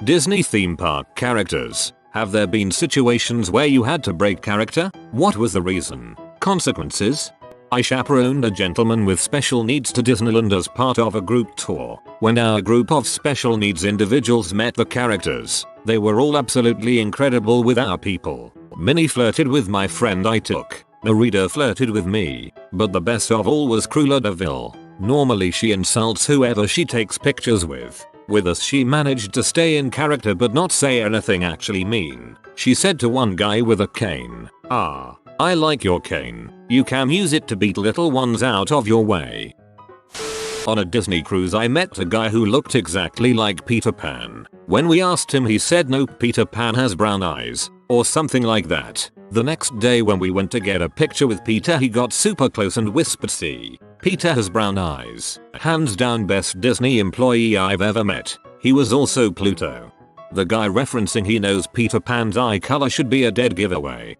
Disney theme park characters. Have there been situations where you had to break character? What was the reason? Consequences? I chaperoned a gentleman with special needs to Disneyland as part of a group tour. When our group of special needs individuals met the characters, they were all absolutely incredible with our people. Minnie flirted with my friend I took. Narita flirted with me. But the best of all was Cruella de Vil. Normally she insults whoever she takes pictures with. With us she managed to stay in character but not say anything actually mean. She said to one guy with a cane, "Ah, I like your cane. You can use it to beat little ones out of your way." On a Disney cruise I met a guy who looked exactly like Peter Pan. When we asked him he said no, Peter Pan has brown eyes, or something like that. The next day when we went to get a picture with Peter he got super close and whispered, "See, Peter has brown eyes." Hands down best Disney employee I've ever met. He was also Pluto. The guy referencing he knows Peter Pan's eye color should be a dead giveaway.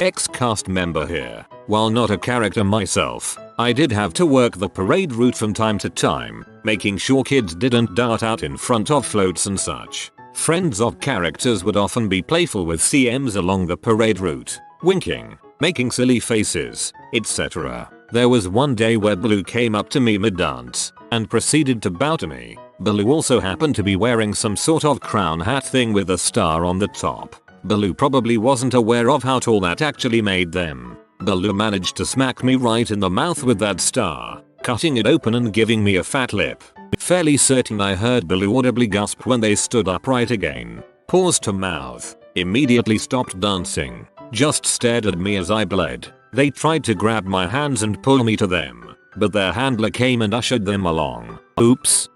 Ex-cast member here. While not a character myself, I did have to work the parade route from time to time, making sure kids didn't dart out in front of floats and such. Friends of characters would often be playful with CMs along the parade route, winking, making silly faces, etc. There was one day where Baloo came up to me mid-dance and proceeded to bow to me. Baloo also happened to be wearing some sort of crown hat thing with a star on the top. Baloo probably wasn't aware of how tall that actually made them. Baloo managed to smack me right in the mouth with that star, cutting it open and giving me a fat lip. Fairly certain I heard Baloo audibly gasp when they stood upright again. Paused to mouth, immediately stopped dancing, just stared at me as I bled. They tried to grab my hands and pull me to them, but their handler came and ushered them along. Oops.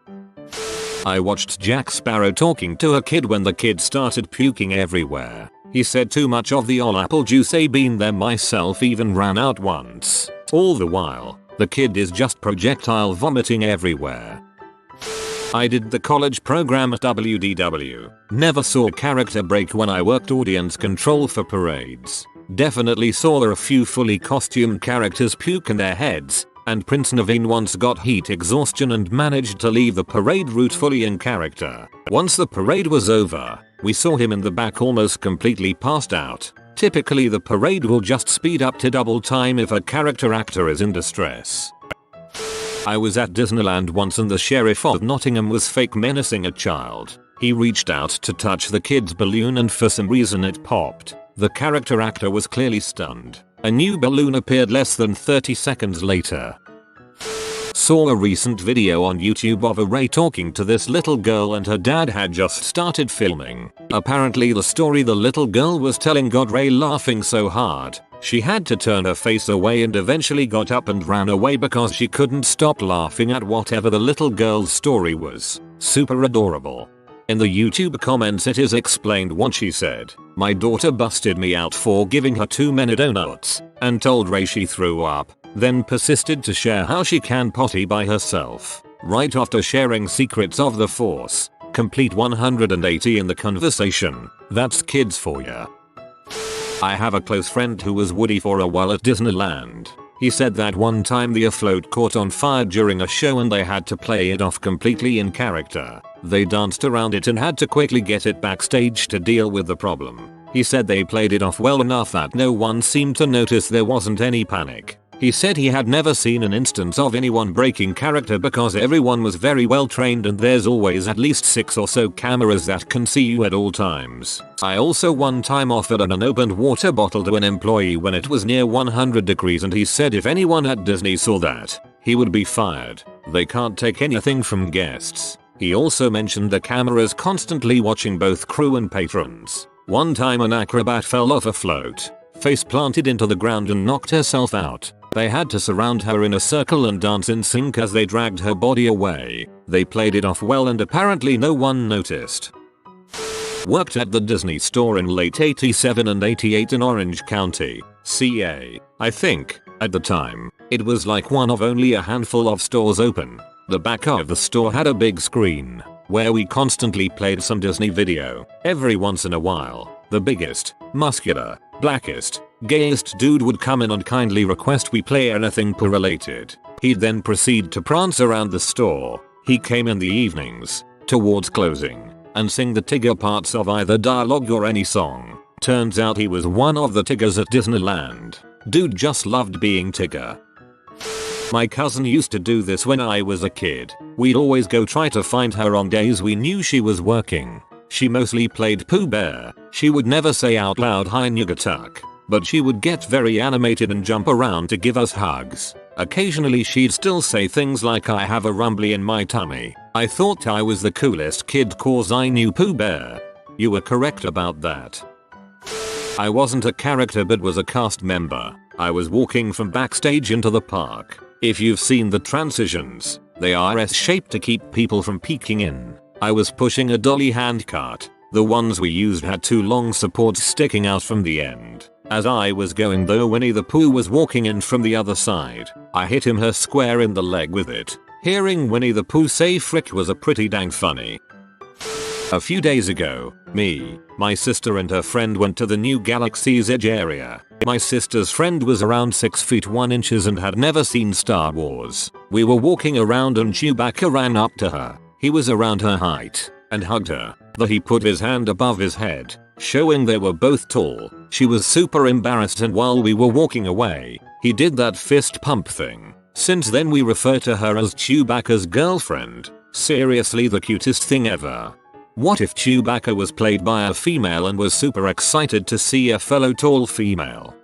I watched Jack Sparrow talking to a kid when the kid started puking everywhere. He said too much of the all apple juice. I been there myself, even ran out once. All the while, the kid is just projectile vomiting everywhere. I did the college program at WDW. Never saw character break when I worked audience control for parades. Definitely saw a few fully costumed characters puke in their heads. And Prince Naveen once got heat exhaustion and managed to leave the parade route fully in character. Once the parade was over, we saw him in the back almost completely passed out. Typically the parade will just speed up to double time if a character actor is in distress. I was at Disneyland once and the sheriff of Nottingham was fake menacing a child. He reached out to touch the kid's balloon and for some reason it popped. The character actor was clearly stunned. A new balloon appeared less than 30 seconds later. Saw a recent video on YouTube of a Ray talking to this little girl and her dad had just started filming. Apparently the story the little girl was telling got Ray laughing so hard, she had to turn her face away and eventually got up and ran away because she couldn't stop laughing at whatever the little girl's story was. Super adorable. In the YouTube comments it is explained what she said. My daughter busted me out for giving her too many donuts and told Ray she threw up, then persisted to share how she can potty by herself. Right after sharing secrets of the Force. Complete 180 in the conversation. That's kids for ya. I have a close friend who was Woody for a while at Disneyland. He said that one time the float caught on fire during a show and they had to play it off completely in character. They danced around it and had to quickly get it backstage to deal with the problem. He said they played it off well enough that no one seemed to notice there wasn't any panic. He said he had never seen an instance of anyone breaking character because everyone was very well trained and there's always at least 6 or so cameras that can see you at all times. I also one time offered an unopened water bottle to an employee when it was near 100 degrees and he said if anyone at Disney saw that, he would be fired. They can't take anything from guests. He also mentioned the cameras constantly watching both crew and patrons. One time an acrobat fell off a float, face planted into the ground and knocked herself out. They had to surround her in a circle and dance in sync as they dragged her body away. They played it off well and apparently no one noticed. Worked at the Disney store in late 87 and 88 in Orange County, CA. I think, at the time, it was like one of only a handful of stores open. The back of the store had a big screen, where we constantly played some Disney video. Every once in a while, the biggest, muscular, blackest, gayest dude would come in and kindly request we play anything Pooh related. He'd then proceed to prance around the store. He came in the evenings, towards closing. and sing the Tigger parts of either dialogue or any song. Turns out he was one of the Tiggers at Disneyland. Dude just loved being Tigger. My cousin used to do this when I was a kid. We'd always go try to find her on days we knew she was working. She mostly played Pooh Bear. She would never say out loud hi Nugatuck, but she would get very animated and jump around to give us hugs. Occasionally she'd still say things like I have a rumbly in my tummy. I thought I was the coolest kid cause I knew Pooh Bear. You were correct about that. I wasn't a character but was a cast member. I was walking from backstage into the park. If you've seen the transitions, they are S-shaped to keep people from peeking in. I was pushing a dolly handcart. The ones we used had two long supports sticking out from the end. As I was going though, Winnie the Pooh was walking in from the other side. I hit him her square in the leg with it. Hearing Winnie the Pooh say frick was a pretty dang funny. A few days ago, me, my sister and her friend went to the new Galaxy's Edge area. My sister's friend was around 6 feet 1 inches and had never seen Star Wars. We were walking around and Chewbacca ran up to her. He was around her height and hugged her. Then he put his hand above his head, showing they were both tall. She was super embarrassed and while we were walking away, he did that fist pump thing. Since then we refer to her as Chewbacca's girlfriend. Seriously the cutest thing ever. What if Chewbacca was played by a female and was super excited to see a fellow tall female?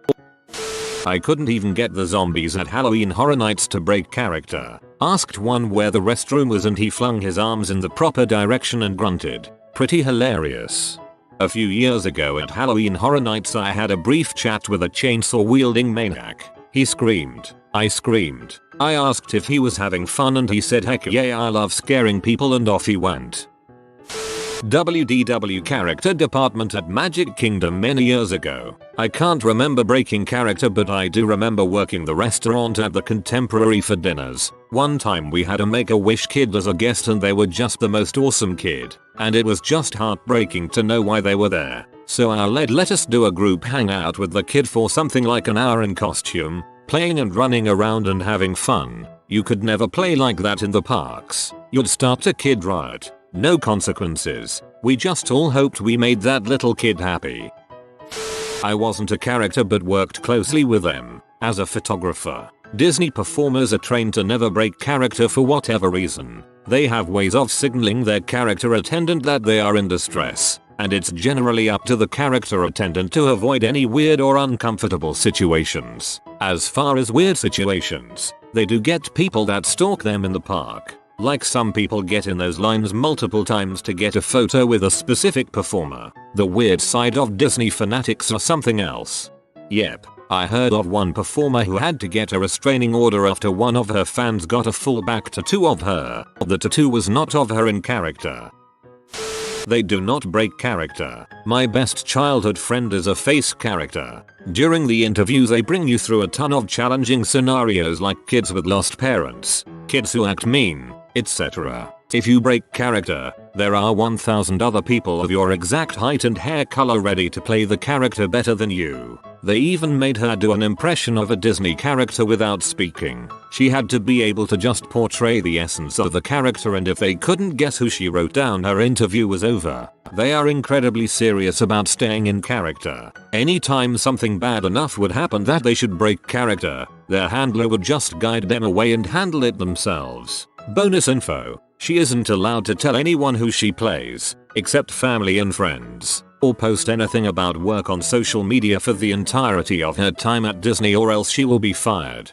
I couldn't even get the zombies at Halloween Horror Nights to break character. Asked one where the restroom was and he flung his arms in the proper direction and grunted. Pretty hilarious. A few years ago at Halloween Horror Nights I had a brief chat with a chainsaw wielding maniac. He screamed. I screamed. I asked if he was having fun and he said heck yeah I love scaring people and off he went. WDW character department at Magic Kingdom many years ago. I can't remember breaking character but I do remember working the restaurant at the Contemporary for dinners. One time we had a Make-A-Wish kid as a guest and they were just the most awesome kid. And it was just heartbreaking to know why they were there. So our lead let us do a group hangout with the kid for something like an hour in costume, playing and running around and having fun. You could never play like that in the parks. You'd start a kid riot. No consequences. We just all hoped we made that little kid happy. I wasn't a character but worked closely with them as a photographer. Disney performers are trained to never break character for whatever reason. They have ways of signaling their character attendant that they are in distress, and it's generally up to the character attendant to avoid any weird or uncomfortable situations. As far as weird situations, they do get people that stalk them in the park. Like some people get in those lines multiple times to get a photo with a specific performer. The weird side of Disney fanatics are something else. Yep, I heard of one performer who had to get a restraining order after one of her fans got a full back tattoo of her. The tattoo was not of her in character. They do not break character. My best childhood friend is a face character. During the interview they bring you through a ton of challenging scenarios like kids with lost parents, kids who act mean, etc. If you break character, there are 1000 other people of your exact height and hair color ready to play the character better than you. They even made her do an impression of a Disney character without speaking. She had to be able to just portray the essence of the character, and if they couldn't guess who she wrote down, her interview was over. They are incredibly serious about staying in character. Anytime something bad enough would happen that they should break character, their handler would just guide them away and handle it themselves. Bonus info: she isn't allowed to tell anyone who she plays, except family and friends, or post anything about work on social media for the entirety of her time at Disney, or else she will be fired.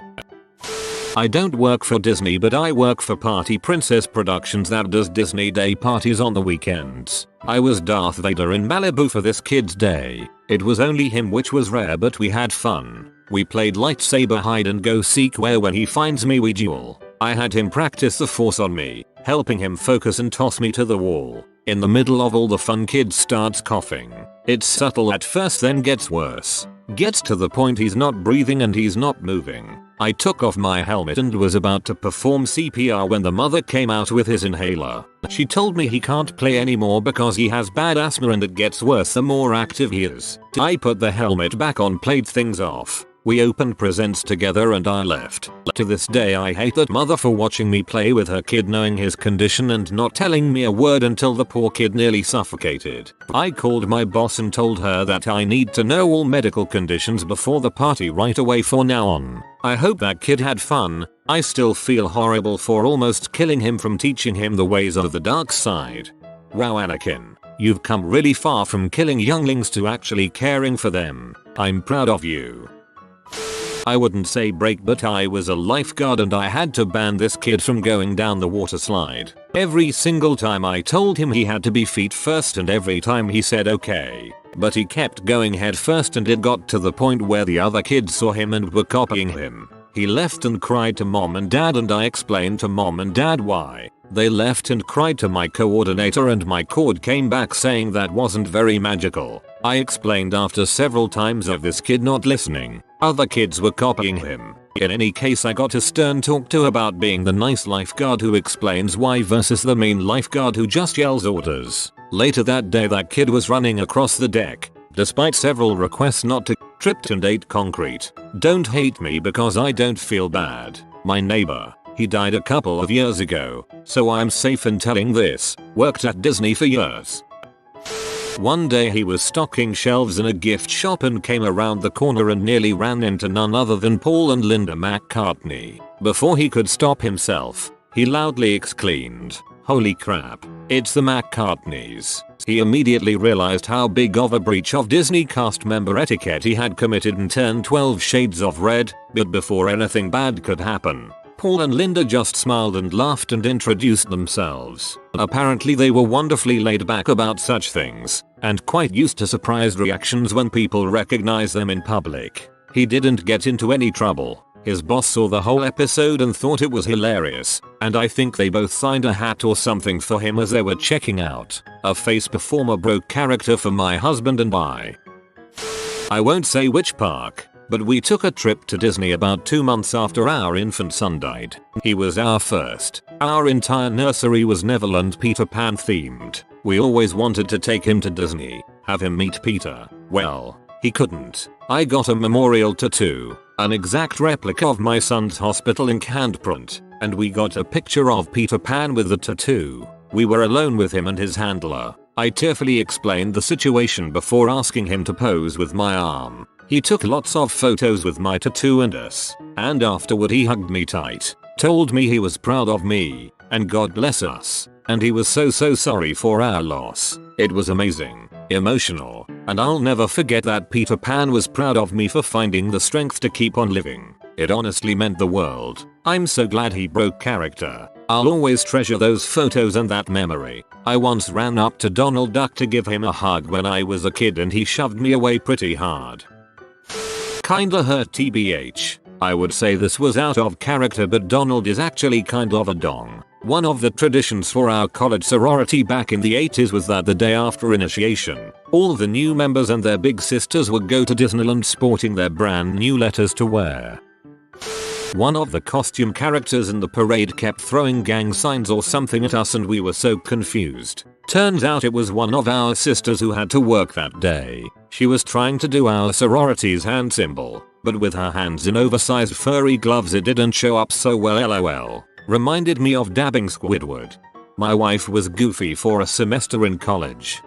I don't work for Disney, but I work for Party Princess Productions that does Disney Day parties on the weekends. I was Darth Vader in Malibu for this kid's day. It was only him, which was rare, but we had fun. We played lightsaber hide and go seek, where when he finds me we duel. I had him practice the Force on me, helping him focus and toss me to the wall. In the middle of all the fun, kid starts coughing. It's subtle at first, then gets worse. Gets to the point he's not breathing and he's not moving. I took off my helmet and was about to perform CPR when the mother came out with his inhaler. She told me he can't play anymore because he has bad asthma and it gets worse the more active he is. I put the helmet back on, played things off. We opened presents together and I left. To this day I hate that mother for watching me play with her kid knowing his condition and not telling me a word until the poor kid nearly suffocated. I called my boss and told her that I need to know all medical conditions before the party right away from now on. I hope that kid had fun. I still feel horrible for almost killing him from teaching him the ways of the dark side. Wow, Anakin, you've come really far from killing younglings to actually caring for them. I'm proud of you. I wouldn't say break, but I was a lifeguard and I had to ban this kid from going down the water slide. Every single time I told him he had to be feet first and every time he said okay. But he kept going head first and it got to the point where the other kids saw him and were copying him. He left and cried to mom and dad and I explained to mom and dad why. They left and cried to my coordinator and my cord came back saying that wasn't very magical. I explained after several times of this kid not listening. Other kids were copying him. In any case, I got a stern talk to about being the nice lifeguard who explains why versus the mean lifeguard who just yells orders. Later that day that kid was running across the deck. Despite several requests not to, tripped and ate concrete. Don't hate me because I don't feel bad. My neighbor, he died a couple of years ago, so I'm safe in telling this. Worked at Disney for years. One day he was stocking shelves in a gift shop and came around the corner and nearly ran into none other than Paul and Linda McCartney. Before he could stop himself, he loudly exclaimed, "Holy crap, it's the McCartneys." He immediately realized how big of a breach of Disney cast member etiquette he had committed and turned 12 shades of red, but before anything bad could happen, Paul and Linda just smiled and laughed and introduced themselves. Apparently they were wonderfully laid back about such things, and quite used to surprised reactions when people recognize them in public. He didn't get into any trouble. His boss saw the whole episode and thought it was hilarious, and I think they both signed a hat or something for him as they were checking out. A face performer broke character for my husband and I. I won't say which park, but we took a trip to Disney about 2 months after our infant son died. He was our first. Our entire nursery was Neverland Peter Pan themed. We always wanted to take him to Disney, have him meet Peter. Well, he couldn't. I got a memorial tattoo, an exact replica of my son's hospital ink handprint, and we got a picture of Peter Pan with the tattoo. We were alone with him and his handler. I tearfully explained the situation before asking him to pose with my arm. He took lots of photos with my tattoo and us, and afterward he hugged me tight, told me he was proud of me, and God bless us, and he was so sorry for our loss. It was amazing, emotional, and I'll never forget that Peter Pan was proud of me for finding the strength to keep on living. It honestly meant the world. I'm so glad he broke character. I'll always treasure those photos and that memory. I once ran up to Donald Duck to give him a hug when I was a kid and he shoved me away pretty hard. Kinda hurt TBH. I would say this was out of character, but Donald is actually kind of a dong. One of the traditions for our college sorority back in the 80s was that the day after initiation, all the new members and their big sisters would go to Disneyland sporting their brand new letters to wear. One of the costume characters in the parade kept throwing gang signs or something at us and we were so confused. Turns out it was one of our sisters who had to work that day. She was trying to do our sorority's hand symbol, but with her hands in oversized furry gloves it didn't show up so well, lol. Reminded me of dabbing Squidward. My wife was goofy for a semester in college.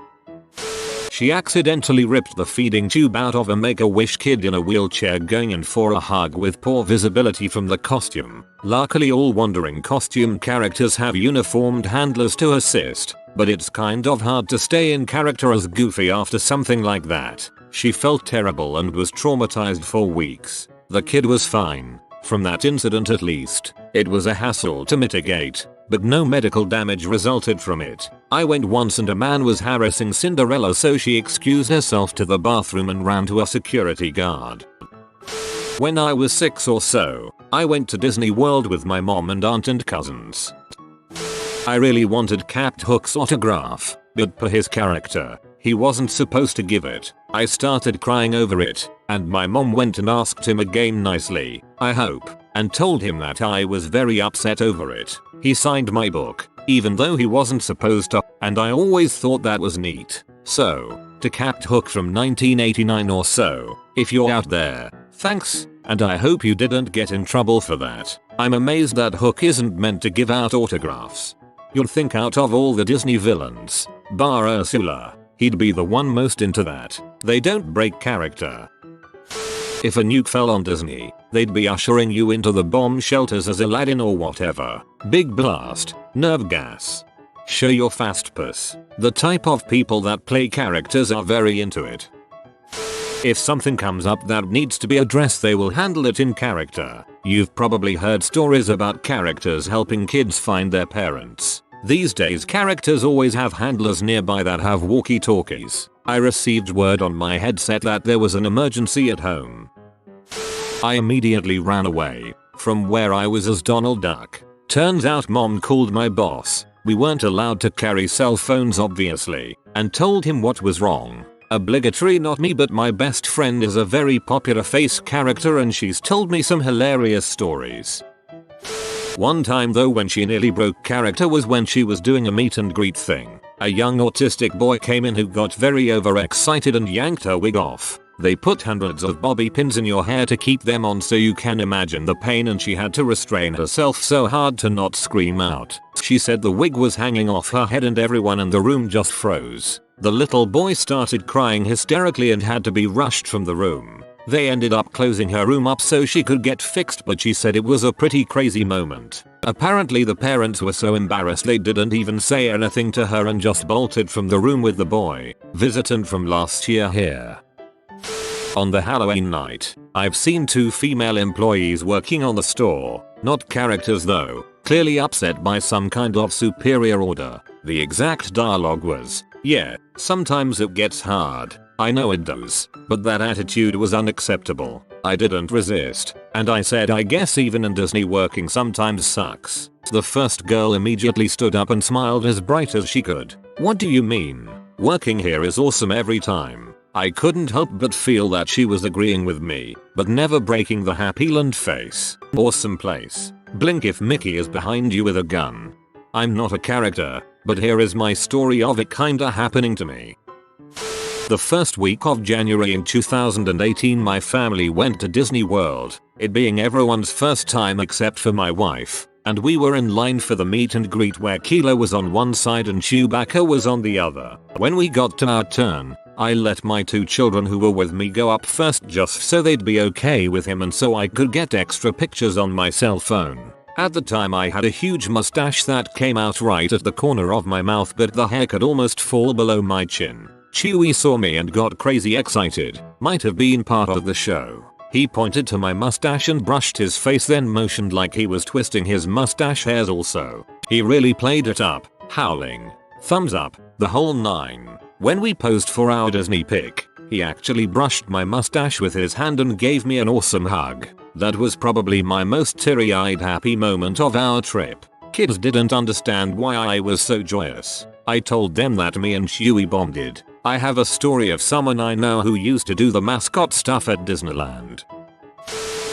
She accidentally ripped the feeding tube out of a Make-A-Wish kid in a wheelchair going in for a hug with poor visibility from the costume. Luckily all wandering costume characters have uniformed handlers to assist, but it's kind of hard to stay in character as Goofy after something like that. She felt terrible and was traumatized for weeks. The kid was fine, from that incident at least. It was a hassle to mitigate, but no medical damage resulted from it. I went once and a man was harassing Cinderella, so she excused herself to the bathroom and ran to a security guard. When I was 6 or so, I went to Disney World with my mom and aunt and cousins. I really wanted Captain Hook's autograph, but per his character, he wasn't supposed to give it. I started crying over it, and my mom went and asked him again nicely, I hope, and told him that I was very upset over it. He signed my book, even though he wasn't supposed to, and I always thought that was neat. So, to Captain Hook from 1989 or so, if you're out there, Thanks, and I hope you didn't get in trouble for that. I'm amazed that Hook isn't meant to give out autographs. You'd think out of all the Disney villains, bar Ursula, he'd be the one most into that. They don't break character. If a nuke fell on Disney, they'd be ushering you into the bomb shelters as Aladdin or whatever. Big blast, nerve gas. Show your fast puss. The type of people that play characters are very into it. If something comes up that needs to be addressed, they will handle it in character. You've probably heard stories about characters helping kids find their parents. These days characters always have handlers nearby that have walkie-talkies. I received word on my headset that there was an emergency at home. I immediately ran away from where I was as Donald Duck. Turns out mom called my boss. We weren't allowed to carry cell phones obviously, and told him what was wrong. Obligatory, not me, but my best friend is a very popular face character and she's told me some hilarious stories. One time though when she nearly broke character was when she was doing a meet and greet thing. A young autistic boy came in who got very overexcited and yanked her wig off. They put hundreds of bobby pins in your hair to keep them on, so you can imagine the pain, and she had to restrain herself so hard to not scream out. She said the wig was hanging off her head and everyone in the room just froze. The little boy started crying hysterically and had to be rushed from the room. They ended up closing her room up so she could get fixed, but she said it was a pretty crazy moment. Apparently the parents were so embarrassed they didn't even say anything to her and just bolted from the room with the boy. Visitant from last year here. On the Halloween night, I've seen 2 female employees working on the store, not characters though, clearly upset by some kind of superior order. The exact dialogue was, "Yeah, sometimes it gets hard. I know it does." But that attitude was unacceptable. I didn't resist, and I said, "I guess even in Disney working sometimes sucks." The first girl immediately stood up and smiled as bright as she could. "What do you mean? Working here is awesome every time." I couldn't help but feel that she was agreeing with me, but never breaking the happy land face. Awesome place. Blink if Mickey is behind you with a gun. I'm not a character, but here is my story of it kinda happening to me. The first week of January in 2018 my family went to Disney World, it being everyone's first time except for my wife, and we were in line for the meet and greet where Kilo was on one side and Chewbacca was on the other. When we got to our turn, I let my 2 children who were with me go up first just so they'd be okay with him and so I could get extra pictures on my cell phone. At the time I had a huge mustache that came out right at the corner of my mouth, but the hair could almost fall below my chin. Chewie saw me and got crazy excited, might have been part of the show. He pointed to my mustache and brushed his face, then motioned like he was twisting his mustache hairs also. He really played it up, howling, thumbs up, the whole 9. When we posed for our Disney pic, he actually brushed my mustache with his hand and gave me an awesome hug. That was probably my most teary-eyed happy moment of our trip. Kids didn't understand why I was so joyous. I told them that me and Chewie bonded. I have a story of someone I know who used to do the mascot stuff at Disneyland.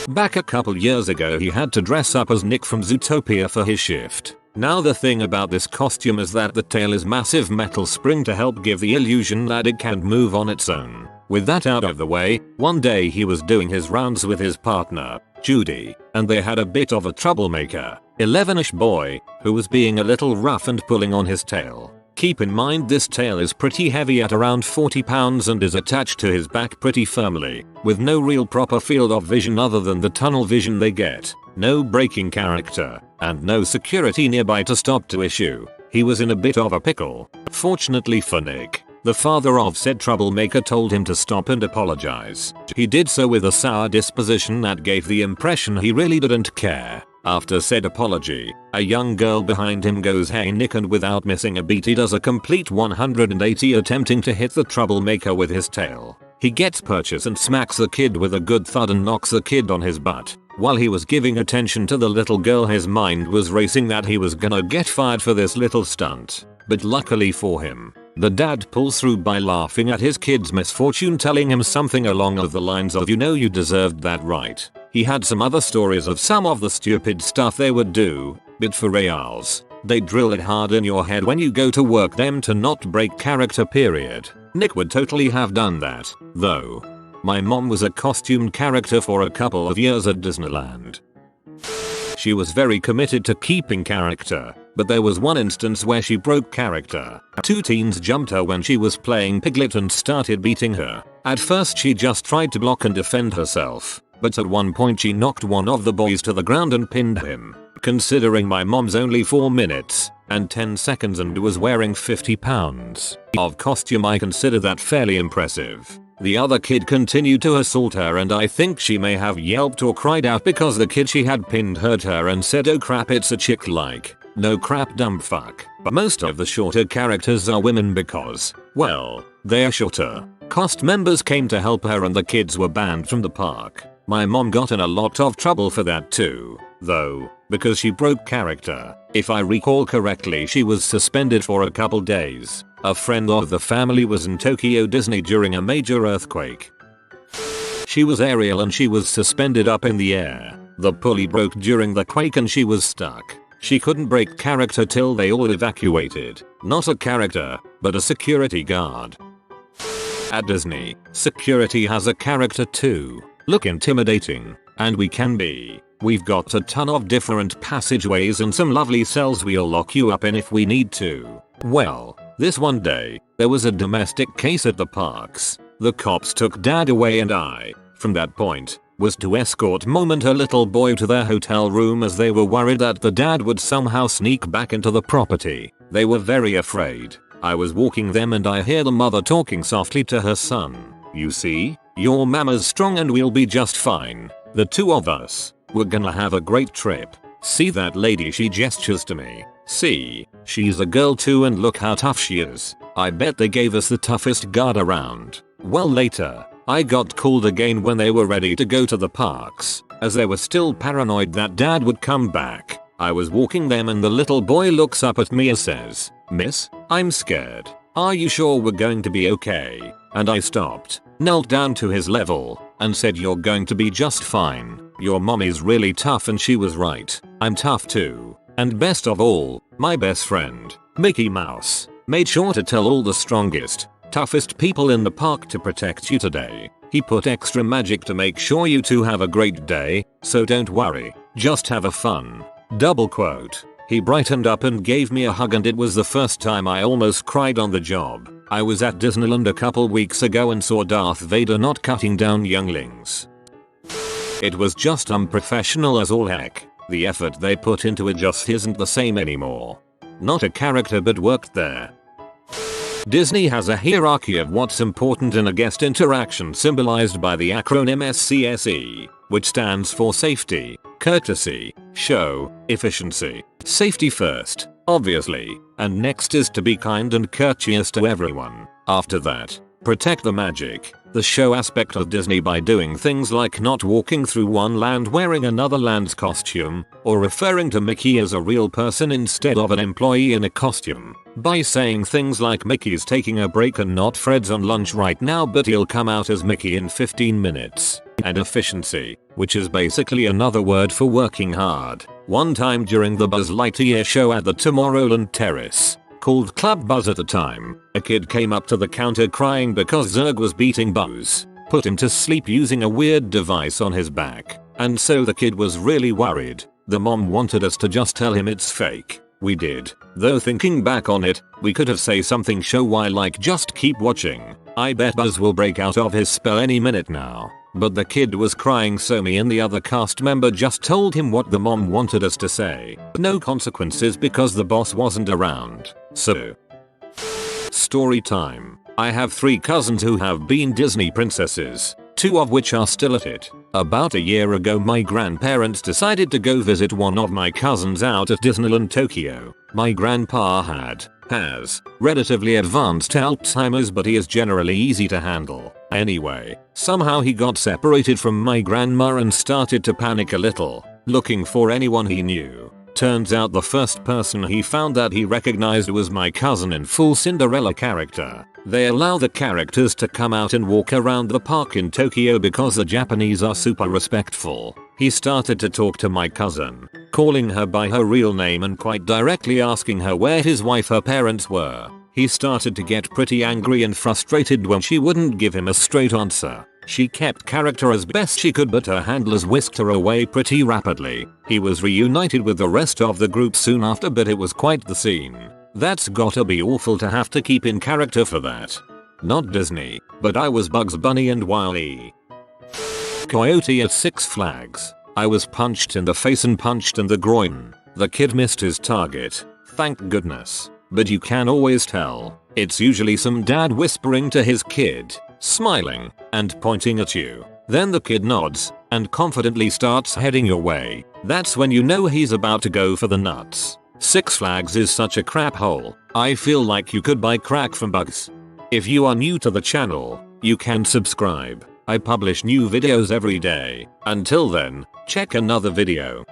Back a couple years ago he had to dress up as Nick from Zootopia for his shift. Now the thing about this costume is that the tail is massive metal spring to help give the illusion that it can't move on its own. With that out of the way, one day he was doing his rounds with his partner, Judy, and they had a bit of a troublemaker, 11ish boy, who was being a little rough and pulling on his tail. Keep in mind this tail is pretty heavy at around 40 pounds and is attached to his back pretty firmly, with no real proper field of vision other than the tunnel vision they get, no braking character, and no security nearby to stop to issue. He was in a bit of a pickle. Fortunately for Nick, the father of said troublemaker told him to stop and apologize. He did so with a sour disposition that gave the impression he really didn't care. After said apology, a young girl behind him goes, "Hey Nick," and without missing a beat he does a complete 180 attempting to hit the troublemaker with his tail. He gets purchase and smacks the kid with a good thud and knocks the kid on his butt. While he was giving attention to the little girl his mind was racing that he was gonna get fired for this little stunt. But luckily for him, the dad pulls through by laughing at his kid's misfortune, telling him something along the lines of, "You know you deserved that, right?" He had some other stories of some of the stupid stuff they would do, but for reals, they drill it hard in your head when you go to work them to not break character period. Nick would totally have done that, though. My mom was a costumed character for a couple of years at Disneyland. She was very committed to keeping character, but there was one instance where she broke character. Two teens jumped her when she was playing Piglet and started beating her. At first she just tried to block and defend herself, but at one point she knocked one of the boys to the ground and pinned him. Considering my mom's only 4 minutes and 10 seconds and was wearing 50 pounds of costume, I consider that fairly impressive. The other kid continued to assault her and I think she may have yelped or cried out because the kid she had pinned hurt her and said, "Oh crap, it's a chick," like, no crap, dumb fuck. But most of the shorter characters are women because, well, they're shorter. Cast members came to help her and the kids were banned from the park. My mom got in a lot of trouble for that too, though, because she broke character. If I recall correctly, she was suspended for a couple days. A friend of the family was in Tokyo Disney during a major earthquake. She was Ariel and she was suspended up in the air. The pulley broke during the quake and she was stuck. She couldn't break character till they all evacuated. Not a character, but a security guard. At Disney, security has a character too. Look intimidating, and we can be. We've got a ton of different passageways and some lovely cells we'll lock you up in if we need to. Well, this one day, there was a domestic case at the parks. The cops took dad away and I, from that point, was to escort mom and her little boy to their hotel room as they were worried that the dad would somehow sneak back into the property. They were very afraid. I was walking them and I hear the mother talking softly to her son. "You see, your mama's strong and we'll be just fine. The two of us, we're gonna have a great trip. See that lady?" She gestures to me. "See, she's a girl too and look how tough she is." I bet they gave us the toughest guard around. Well, later, I got called again when they were ready to go to the parks, as they were still paranoid that dad would come back. I was walking them and the little boy looks up at me and says, "Miss, I'm scared. Are you sure we're going to be okay?" And I stopped, knelt down to his level, and said, "You're going to be just fine. Your mommy's really tough," and she was right. I'm tough too. And best of all, my best friend, Mickey Mouse, made sure to tell all the strongest, toughest people in the park to protect you today. He put extra magic to make sure you two have a great day, so don't worry, just have a fun. Double quote. He brightened up and gave me a hug and it was the first time I almost cried on the job. I was at Disneyland a couple weeks ago and saw Darth Vader not cutting down younglings. It was just unprofessional as all heck. The effort they put into it just isn't the same anymore. Not a character but worked there. Disney has a hierarchy of what's important in a guest interaction symbolized by the acronym SCSE, which stands for safety, courtesy, show, efficiency. Safety first, obviously, and next is to be kind and courteous to everyone. After that, protect the magic, the show aspect of Disney by doing things like not walking through one land wearing another land's costume, or referring to Mickey as a real person instead of an employee in a costume, by saying things like Mickey's taking a break and not Fred's on lunch right now but he'll come out as Mickey in 15 minutes. And efficiency, which is basically another word for working hard. One time during the Buzz Lightyear show at the Tomorrowland Terrace, called Club Buzz at the time, a kid came up to the counter crying because Zurg was beating Buzz, put him to sleep using a weird device on his back, and so the kid was really worried. The mom wanted us to just tell him it's fake. We did, though thinking back on it, we could have said something show why like just keep watching. I bet Buzz will break out of his spell any minute now. But the kid was crying so me and the other cast member just told him what the mom wanted us to say. No consequences because the boss wasn't around. So. Story time. I have 3 cousins who have been Disney princesses, 2 of which are still at it. About a year ago my grandparents decided to go visit one of my cousins out at Disneyland Tokyo. My grandpa has relatively advanced Alzheimer's but he is generally easy to handle. Anyway, somehow he got separated from my grandma and started to panic a little, looking for anyone he knew. Turns out the first person he found that he recognized was my cousin in full Cinderella character. They allow the characters to come out and walk around the park in Tokyo because the Japanese are super respectful. He started to talk to my cousin, calling her by her real name and quite directly asking her where his wife her parents were. He started to get pretty angry and frustrated when she wouldn't give him a straight answer. She kept character as best she could, but her handlers whisked her away pretty rapidly. He was reunited with the rest of the group soon after, but it was quite the scene. That's gotta be awful to have to keep in character for that. Not Disney, but I was Bugs Bunny and Wile E. Coyote at Six Flags. I was punched in the face and punched in the groin. The kid missed his target, thank goodness. But you can always tell. It's usually some dad whispering to his kid, smiling, and pointing at you. Then the kid nods, and confidently starts heading your way. That's when you know he's about to go for the nuts. Six Flags is such a crap hole. I feel like you could buy crack from Bugs. If you are new to the channel, you can subscribe. I publish new videos every day. Until then, check another video.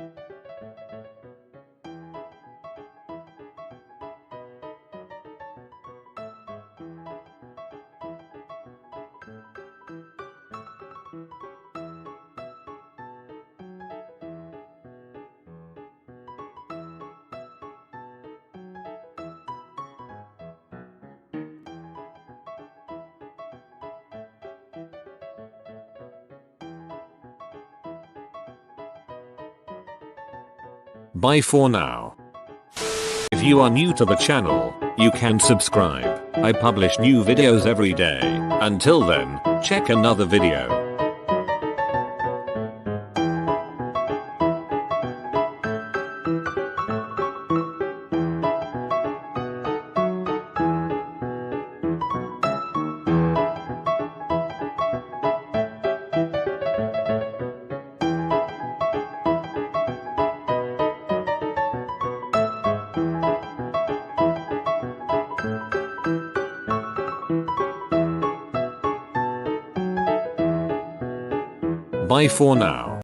Bye for now. If you are new to the channel, you can subscribe. I publish new videos every day. Until then, check another video. Bye for now.